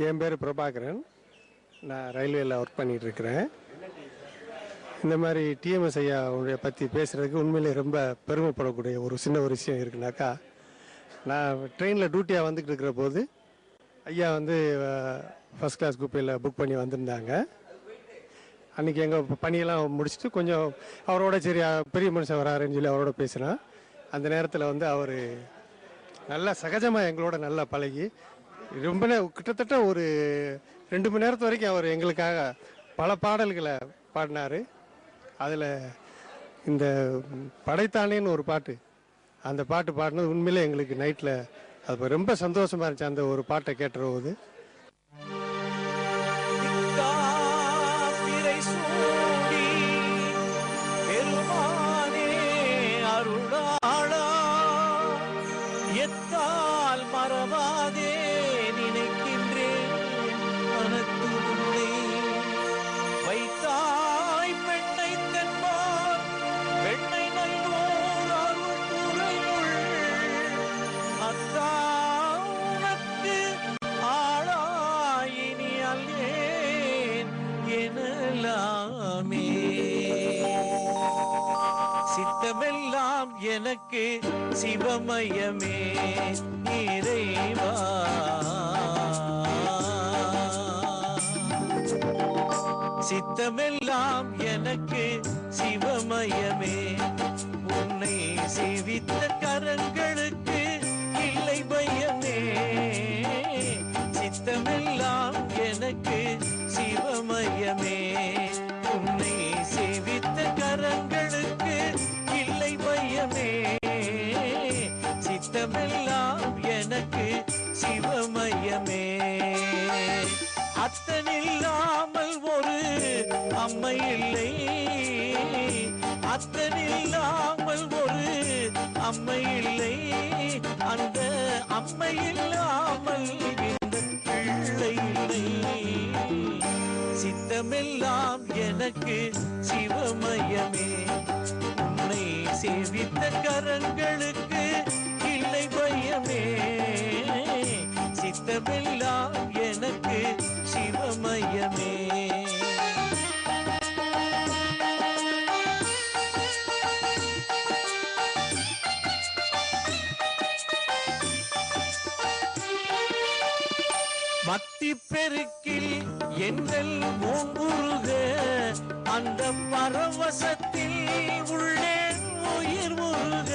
என் பேர் பிரபாகரன். நான் ரயில்வேல ஒர்க் பண்ணிட்டு இருக்கிறேன். இந்த மாதிரி டிஎம்எஸ் ஐயா பற்றி பேசுகிறதுக்கு உண்மையிலே ரொம்ப பெருமைப்படக்கூடிய ஒரு சின்ன ஒரு விஷயம் இருக்குனாக்கா, நான் ட்ரெயினில் டியூட்டியாக வந்துக்கிட்டு இருக்கிற போது ஐயா வந்து ஃபஸ்ட் கிளாஸ் குப்பையில் புக் பண்ணி வந்திருந்தாங்க. அன்றைக்கி எங்கள் பணியெல்லாம் முடிச்சுட்டு கொஞ்சம் அவரோட சரி பெரிய மனுஷன் வராருன்னு சொல்லி அவரோட பேசினேன். அந்த நேரத்தில் வந்து அவர் நல்லா சகஜமாக எங்களோட நல்லா பழகி ரொம்ப கிட்டத்தட்ட ஒரு 2 மணி நேரத்து வரைக்கும் அவர் எங்களுக்காக பல பாடல்களை பாடினார். அதில் இந்த படைத்தானேன்னு ஒரு பாட்டு, அந்த பாட்டு பாடினது உண்மையிலே எங்களுக்கு நைட்டில் அது ரொம்ப சந்தோஷமாக இருந்துச்சு. அந்த ஒரு பாட்டை கேட்டுருவது மறவாதே நினைக்கின்றேன் மனத்து உன்னை வைத்தாய் பெண்ணை தென்பார் பெண்ணை நல்லோர் அருள் துறையுள் அத்தா உனக்கு ஆளாயினி அல்லேன் எனலாமே சித்தமெல்லாம் எனக்கு சிவமயமே இறைவா சித்தமெல்லாம் எனக்கு சிவமயமே உன்னை சேவித்த கரங்களுக்கு இல்லை பயமே சித்தமெல்லாம் எனக்கு சிவமயமே உன்னை சேவித்த கரங்களுக்கு இல்லை பயமே சித்தமெல்லாம் எனக்கு சிவமயமே அத்தனில்லாமல் ஒரு அம்மை இல்லை அத்தனில்லாமல் ஒரு அம்மை இல்லை அந்த அம்மை இல்லாமல் இந்த பிள்ளை இல்லை சித்தமெல்லாம் எனக்கு சிவமயமே உன்னை சேவித்த கரங்களுக்கு இல்லை பயமே சித்தமெல்லாம் எனக்கு சிவமயமே மத்தி பெருக்கில் எங்கள் ஓங்குருக அந்த பரவசத்தில் உள்ளே உயிர் முருக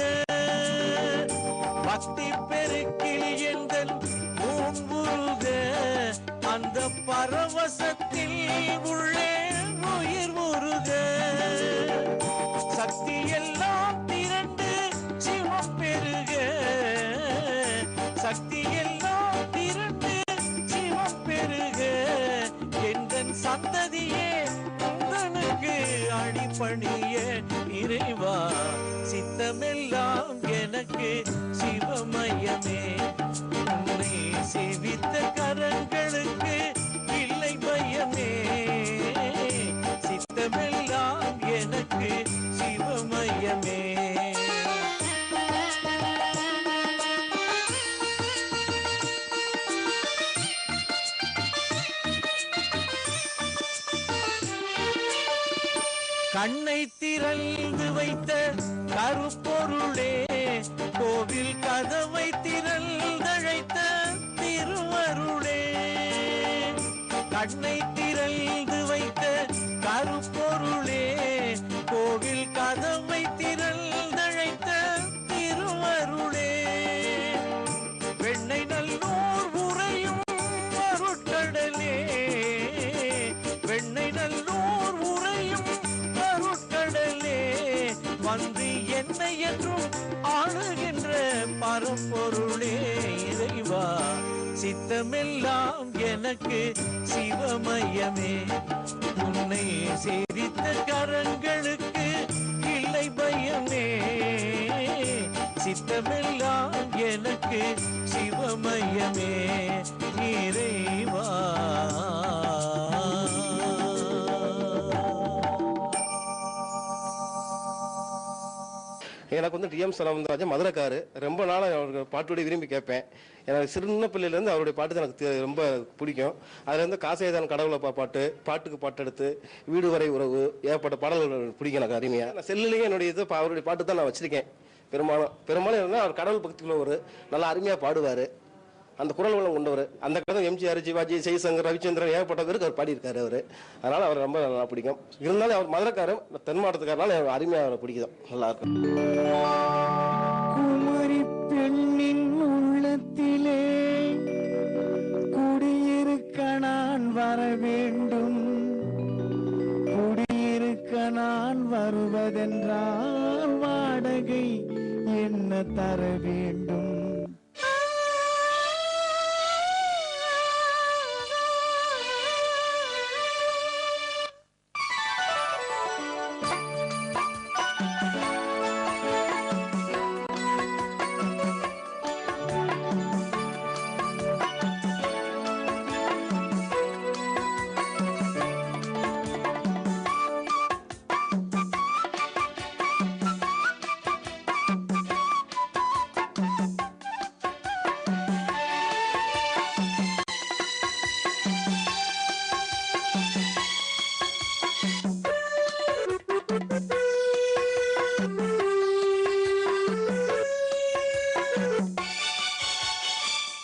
பக்தி பெருக்கில் எங்கள் ஓங்குருக அந்த பரவசத்தில் உள்ளே உயிர் முருக சக்தி எல்லாம் திரண்டு சிவம் பெருக சக்தி எல்லாம் திரண்டு சிவம் பெருக எந்தன் சந்ததியே உந்தனுக்கு அடிபணிய இறைவா சித்தமெல்லாம் எனக்கு சிவமயமே உன்னை சேவித்த கரங்களுக்கு இல்லை பயமே சித்தமெல்லாம் எனக்கு சிவமயமே கண்ணை திறந்து வைத்த கருப்பொருளே கோவில் கதவை திறந்தழைத்த திருவருளே கண்ணை திறந்து வைத்த கருப்பொருளே கோவில் கதவை திறந்தழைத்த திருவருளே வெண்ணை நல்லோர் உரையும் அருட்கடலே வெண்ணை நல்லோர் உரையும் அருட்கடலே வந்து என்னை என்றும் ஆளுகின்ற பரம்பொருளே இறைவா சித்தமெல்லாம் எனக்கு சிவமயமே உன்னை சேவித்த கரங்களுக்கு இல்லை பயமே சித்தமெல்லாம் எனக்கு சிவமயமே இறைவா எனக்கு வந்து டிஎம் சௌந்தரராஜன் மதுரைக்காரு. ரொம்ப நாளாக அவருக்கு பாட்டுடைய விரும்பி கேட்பேன். எனக்கு சின்ன பிள்ளையிலேருந்து அவருடைய பாட்டு தான் எனக்கு ரொம்ப பிடிக்கும். அதில் வந்து காசேதான் கடவுளை பாட்டு, பாட்டுக்கு பாட்டு எடுத்து, வீடு வரை உறவு, ஏற்பட்ட பாடல்கள் பிடிக்கும் எனக்கு அருமையாக. நான் செல்லுலேயே என்னுடைய இது அவருடைய பாட்டு தான் நான் வச்சுருக்கேன். பெரும்பாலும் என்னன்னா அவர் கடவுள் பக்திக்குள்ள ஒரு நல்லா அருமையாக பாடுவார். அந்த குரல் வளம் கொண்டவர். அந்த கதை எம்ஜிஆர், சிவாஜி, ஜெய்சங்கர், ரவிச்சந்திரன் ஏகப்பட்ட பேருக்கு அவர் பாடியிருக்காரு அவர். அதனால் அவர் ரொம்ப நல்லா பிடிக்கும். இருந்தாலும் அவர் மதுரைக்காரர், தென் மாவட்டத்துக்காரனால அருமையாக அவரை பிடிக்கும். நல்லா இருக்கும். குமரி பெண்ணின் உள்ளத்திலே குடியிருக்க நான் வர வேண்டும். குடியிருக்க நான் வருவதென்றால் வாடகை என்ன தர வேண்டும்?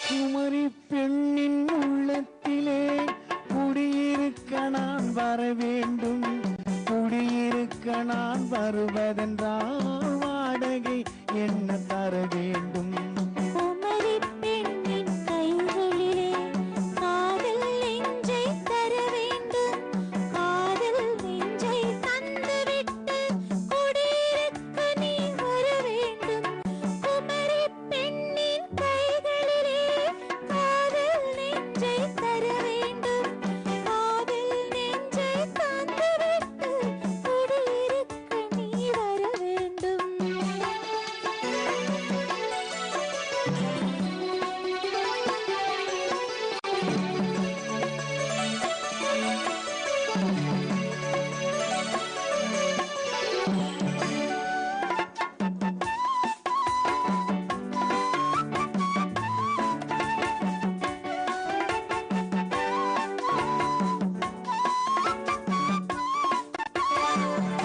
குமரி பெண்ணின் உள்ளத்திலே குடியிருக்க நான் வர வேண்டும். குடியிருக்க நான் வருவதென்றால் வாடகை என்ன தர வேண்டும்? குமரி பெண்ணின் கைகளிலே காதல் நெஞ்சை தர வேண்டும். காதல் நெஞ்சை தந்துவிட்டு குடியிருக்க நீ வர வேண்டும். குமரி பெண்ணின் கைகளிலே காதல் நெஞ்சை தர வேண்டும். காதல் நெஞ்சை தந்துவிட்டு குடியிருக்க நீ வர வேண்டும்.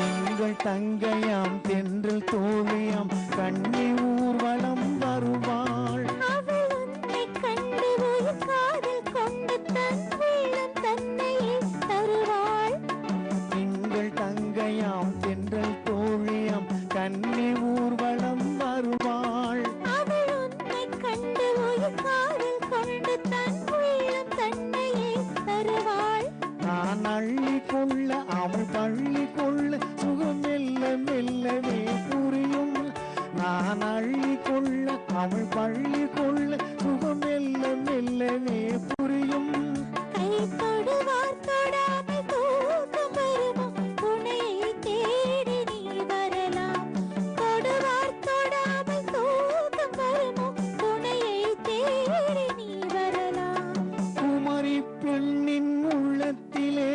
உங்கள் தங்கையாம் தென்றல் தோழியாம் கண்ணி ஊர்வலம் வருவாள். அவள் உன்னை கண்டு ஒரு காதல் கொண்டு தன் உள்ளம் தன்னையே தருவாள். எங்கள் தங்கையாம் தென்றல் தோழியாம் கண்ணி ஊர்வலம் வருவாள். அவள் உன்னை கண்டு ஒரு காதல் கொண்டு தன் உள்ளம் தன்னையே தருவாள். நான் அள்ளி கொள்ள அவள் பள்ளி கொள்ள சுகம் மெல்ல மெல்லவே புரியும். நான் அள்ளி கொள்ள அவள் பள்ளி கொள்ள சுகம் மெல்ல மெல்லவே புரியும். கை தொடுவார் தொடாமல் தூக்கம் வருமோ? துணையை தேடி நீ வரலாம். தொடுவார் தொடாமல் தூக்கம் வருமோ? துணையை தேடி நீ வரலாம். குமரி பெண்ணின் உள்ளத்திலே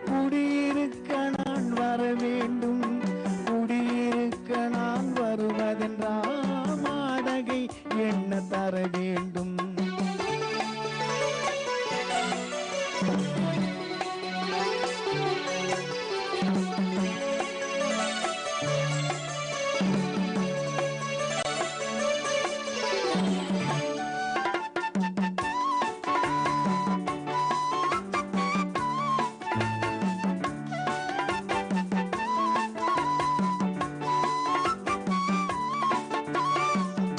குடியிருக்க நான் வர வேண்டும். குடியிருக்க நான் வருவதென்றால் வாடகை என்ன தர வேண்டும்?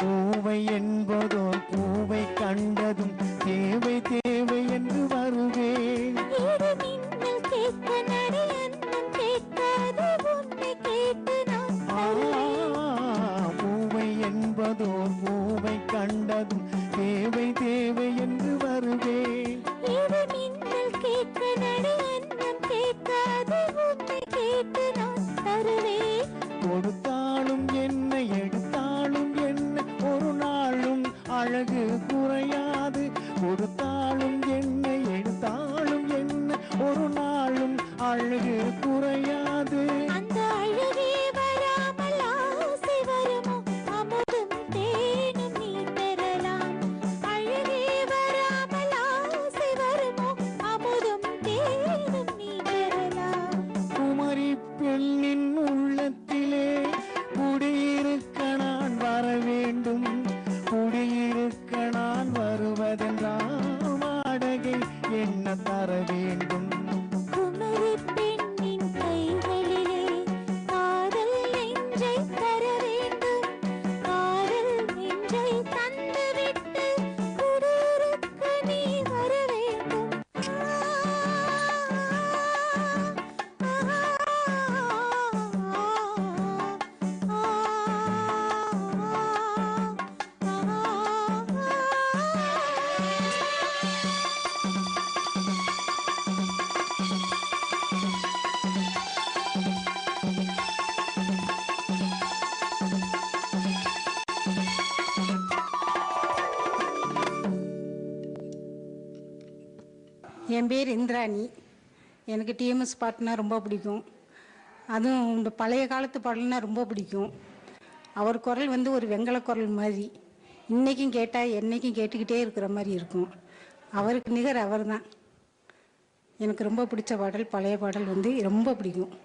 பூவை என்பதோ பூவை கண்டதும் தேவை தேவை என்று வருவேன். இரு மின்னல் கேட்க நடி அன்னம் கேட்காத பெண்ணின் உள்ளத்திலே குடியிருக்க நான் வர வேண்டும். குடியிருக்க நான் வருவதென்றால் வாடகை என்ன தர வேண்டும்? குமரி பெண்ணின் கைகளிலே காதல் நெஞ்சை தர வேண்டும். காதல் நெஞ்சை தந்துவிட்டு குடியிருக்க நீ வர வேண்டும். என் பேர் இந்திராணி. எனக்கு டிஎம்எஸ் பாட்டுனா ரொம்ப பிடிக்கும். அதுவும் இந்த பழைய காலத்து பாடல்னா ரொம்ப பிடிக்கும். அவர் குரல் வந்து ஒரு வெங்கல குரல் மாதிரி, இன்றைக்கும் கேட்டால் என்னைக்கும் கேட்டுக்கிட்டே இருக்கிற மாதிரி இருக்கும். அவருக்கு நிகர் அவர் தான். எனக்கு ரொம்ப பிடிச்ச பாடல் பழைய பாடல் வந்து ரொம்ப பிடிக்கும்.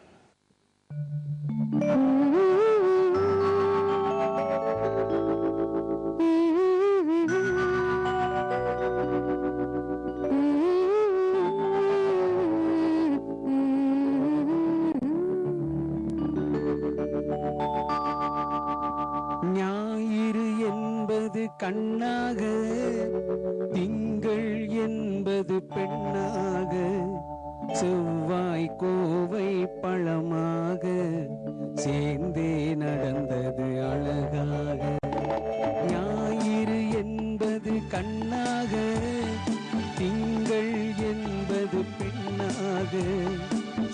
ஞாயிறு என்பது கண்ணாக, திங்கள் என்பது பெண்ணாக, செவ்வாய் கோவை பழமாக சேர்ந்தே நடந்தது அழகாக. ஞாயிறு என்பது கண்ணாக, திங்கள் என்பது பெண்ணாக,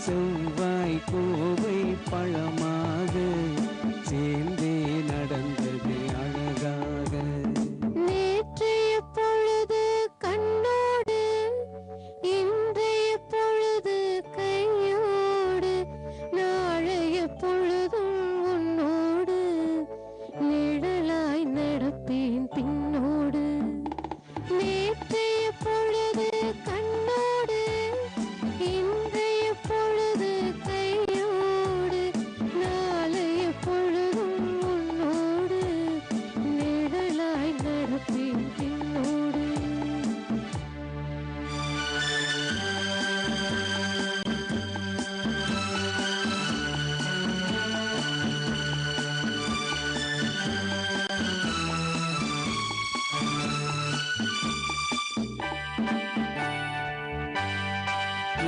செவ்வாய் கோவை பழமாக சேர்ந்தே நடந்தது அழகாக. நேற்றைய பொழுது கண்ணோடு, இன்றைய பொழுது கையோடு, நாளைய பொழுதும் உன்னோடு நிழலாய் நடப்பேன் பின்னோடு. நேற்றைய பொழுது கண்ணோடு, இன்றைய பொழுது கையோடு, நாளைய பொழுதும் உன்னோடு நிழலாய் நடப்பேன் பின்னோடு.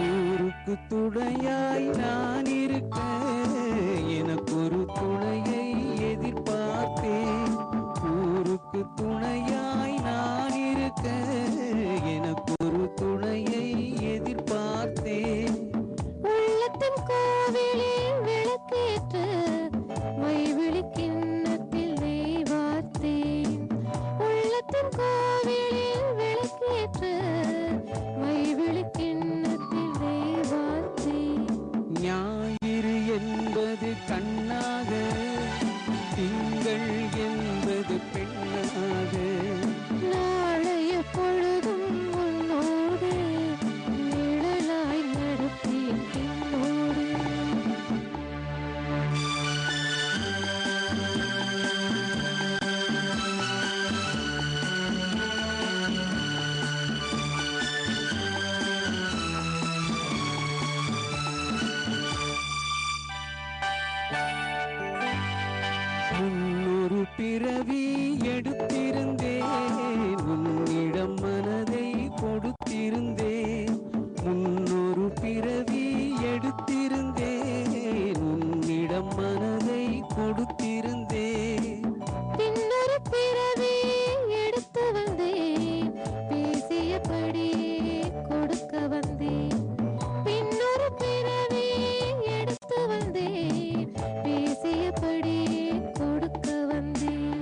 ஊருக்கு துணையாய் நான் இருக்க எனக்கு ஒரு துணையை எதிர்பார்த்தேன். ஊருக்கு துணையாய் நான் இருக்க எனக்கு ஒரு துணையை எதிர்பார்த்தேன். உள்ளத்தின் கோவிலில் விளக்கேற்ற மைவிழி கிண்ணத்தில் நெய் வார்த்தேன். உள்ளத்தின் கோவிலில் விளக்கேற்ற மைவிழி கிண்ணத்தில் நெய் வார்த்தேன். ஞாயிறு என்பது கண்ணாக, திங்கள் என்பது பெண்ணாக, நாளைய பொழுதும் உன்னோடு நிழலாய் நடப்பேன் பின்னோடு. முன்னொரு பிறவி எடுத்திருந்தேன், உன்னிடம் மனதை கொடுத்திருந்தேன். முன்னொரு பிறவி எடுத்திருந்தேன், உன்னிடம் மனதை கொடுத்திருந்தேன். பின்னொரு பிறவி எடுத்து வந்தேன், பேசியபடி கொடுக்க வந்தேன். பின்னொரு பிறவி எடுத்து வந்தேன், பேசியபடி கொடுக்க வந்தேன்.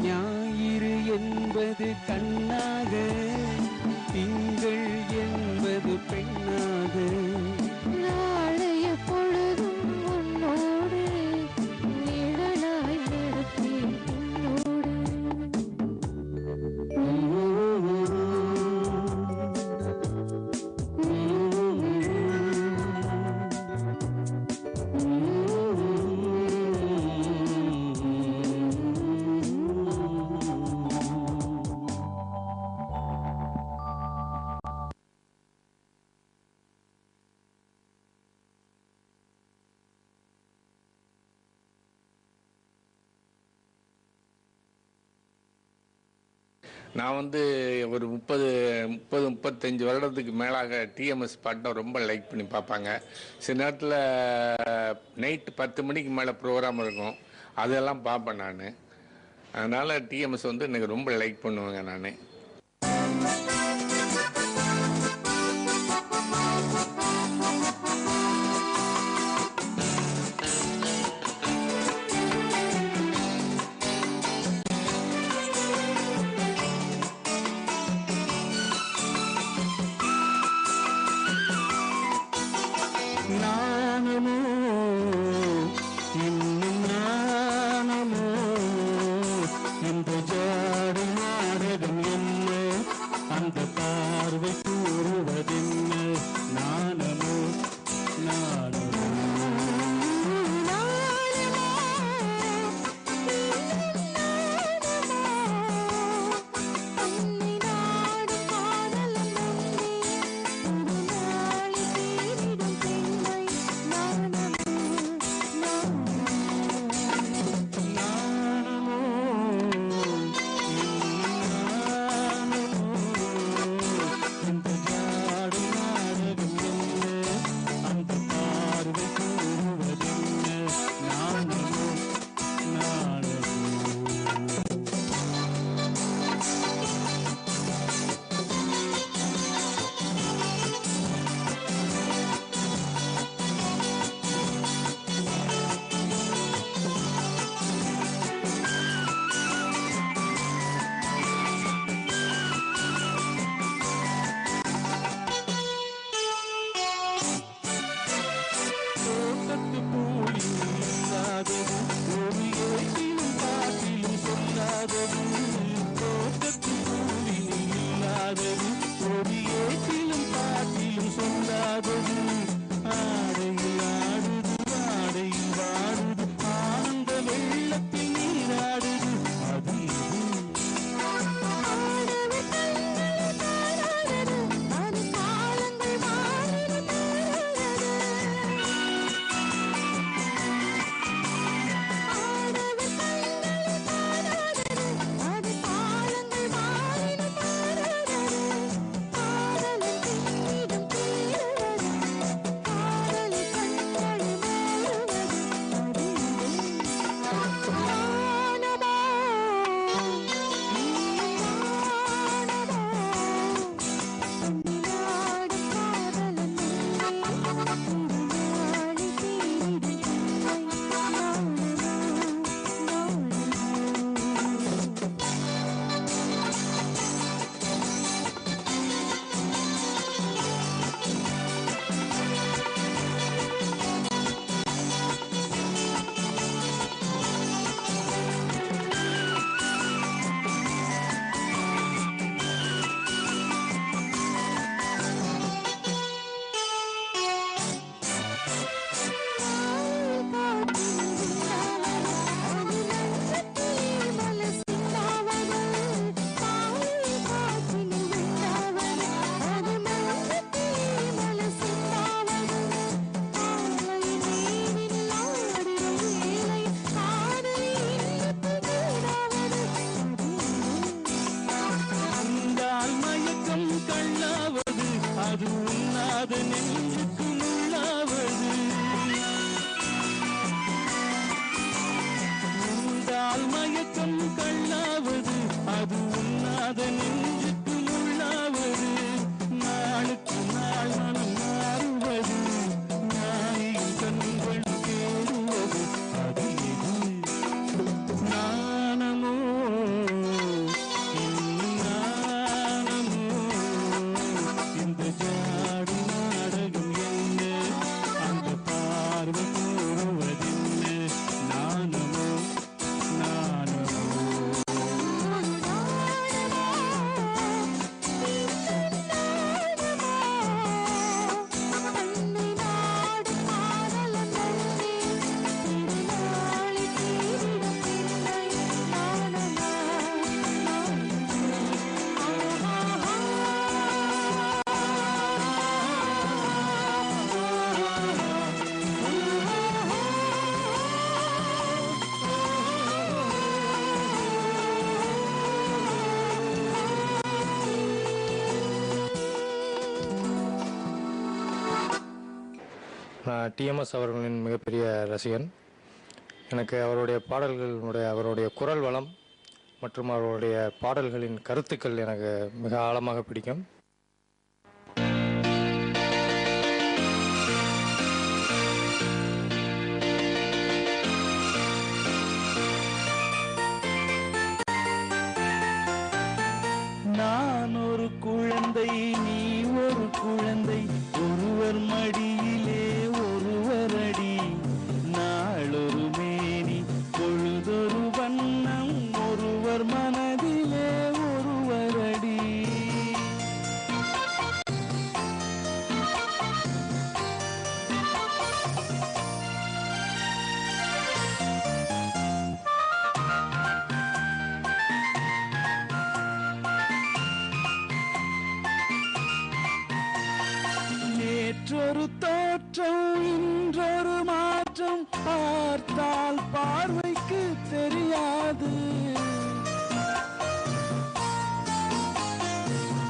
ஞாயிறு என்பது கண்ணாக, திங்கள் என்பது பெண்ணாக, நாளைய பொழுதும் உன்னோடு நிழலாய் நான் வந்து ஒரு 35 வருடத்துக்கு மேலாக டிஎம்எஸ் பாட்டை ரொம்ப லைக் பண்ணி பார்ப்பாங்க. சில நேரத்தில் நைட்டு 10 மணிக்கு மேலே ப்ரோக்ராம் இருக்கும், அதெல்லாம் பார்ப்பேன் நான். அதனால் டிஎம்எஸ் வந்து எனக்கு ரொம்ப லைக் பண்ணுவேங்க நான். நான் டிஎம்எஸ் அவர்களின் மிகப்பெரிய ரசிகன். எனக்கு அவருடைய குரல் வளம் மற்றும் அவருடைய பாடல்களின் கருத்துக்கள் எனக்கு மிக ஆழமாக பிடிக்கும். நான் ஒரு குழந்தை, நீ ஒரு குழந்தை, ஒருவர் மடியிலே ஒருவர் அடி, நாளொரு மேனி பொழுதொரு வண்ணம், ஒருவர் மனதிலே ஒருவர் அடி. நேற்றொரு தோற்றம் இன்றொரு மாற்றம், பார்த்தால் பார்வைக்கு தெரியாது.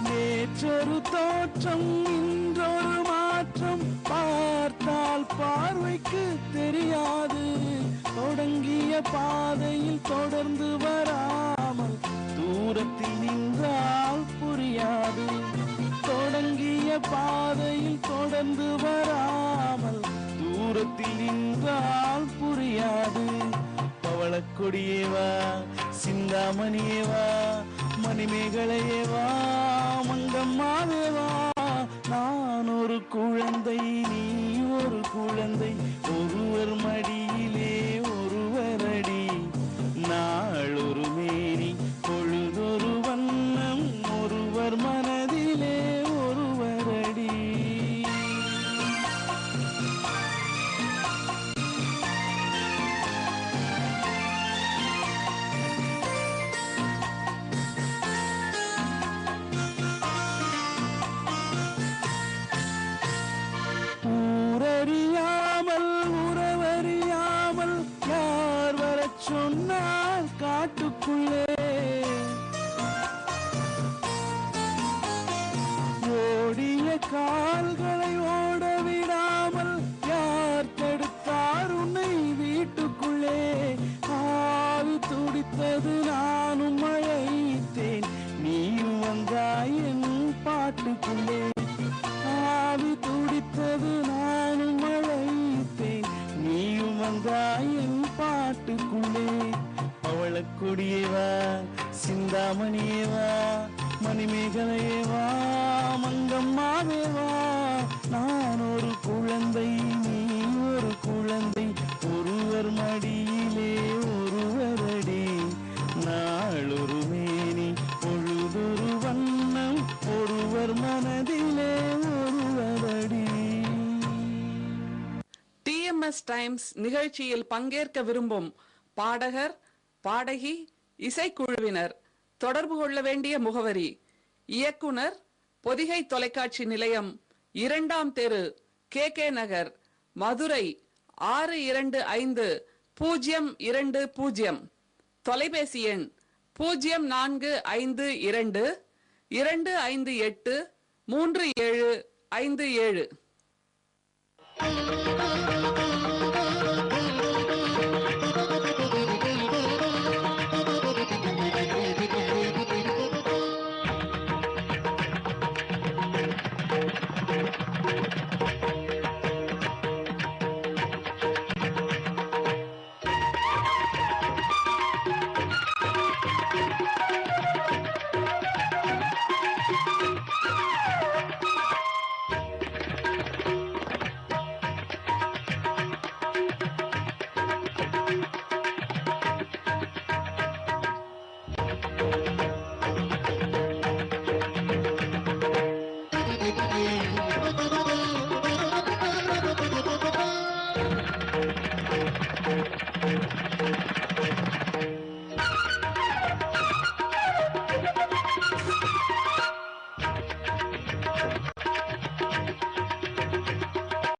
நேற்றொரு தோற்றம் இன்றொரு மாற்றம், பார்த்தால் பார்வைக்கு தெரியாது. தொடங்கிய பாதையில் தொடர்ந்து வராமல் தூரத்தில் நின்றால் புரியாது. தொடங்கிய பாதையில் தொடர்ந்து வராமல் தூரத்தில் நின்றால் புரியாது. பவளக்கொடியேவா, சிந்தாமணியேவா, மணிமேகலையேவா, மங்கம்மாவேவா. நான் ஒரு குழந்தை, நீ ஒரு குழந்தை, ஒருவர் மடியிலே ஒருவர் அடி, நாளொரு மேனி பொழுதொரு வண்ணம், ஒருவர் மனதிலே ஒருவர் அடி. ஊரறியாமல் உறவறியாமல் யார் வரச் சொன்னால் காட்டுக்குள்ளே, ஓடிய கால்களை ஓட விடாமல் யார் தடுத்தார் உன்னை வீட்டுக்குள்ளே. ஆவி துடித்தது நானும் அழைத்தேன், நீயும் வந்தாய் என் பாட்டுக்குள்ளே. ஆவி துடித்தது நானும் அழைத்தேன், நீயும் வந்தாய் என் பாட்டுக்குள்ளே. பவளக்கொடியேவா, சிந்தாமணியேவா, மணிமேகலையேவா, மங்கம்மாவேவா. நான் ஒரு குழந்தை, நீ ஒரு குழந்தை, ஒருவர் மடியிலே ஒருவர் அடி, நாளொரு மேனி பொழுதொரு வண்ணம், ஒருவர் மனதிலே ஒருவர் அடி. டிஎம்எஸ் டைம்ஸ் நிகழ்ச்சியில் பங்கேற்க விரும்பும் பாடகர், பாடகி, இசைக்குழுவினர் தொடர்பு கொள்ள வேண்டிய முகவரி: இயக்குனர், பொதிகை தொலைக்காட்சி நிலையம், 2ஆம் தெரு, KK நகர், மதுரை 625020. தொலைபேசி எண் 0452 258 3757.